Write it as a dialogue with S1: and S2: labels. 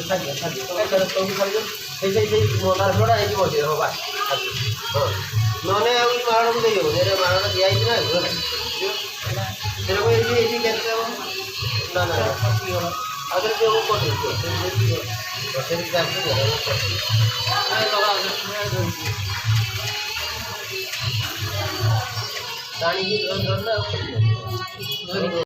S1: ଛାଡ଼ିଦିଅ ଛାଡ଼ିଦିଅ ତମକୁ ଛାଡ଼ିଦିଅ ସେଇ ମାଳଟା ହେଇକି ବସିବ ହଁ ବାସ୍ ହଁ ନହେଲେ ଆଉ ମାଳକୁ ଦେଇହେବନି ଏଇଟା ମାଳଟା ଦିଆହେଇଛି ନା ସେରକମ ଏଇଠି କେତେ ହେବ ନା ନା ଆଉ ଥରେ ଟିକେ ମୁଁ କରିଦେବି ସେଠି ଟାଣିକି ଧରିଲା ଆଉ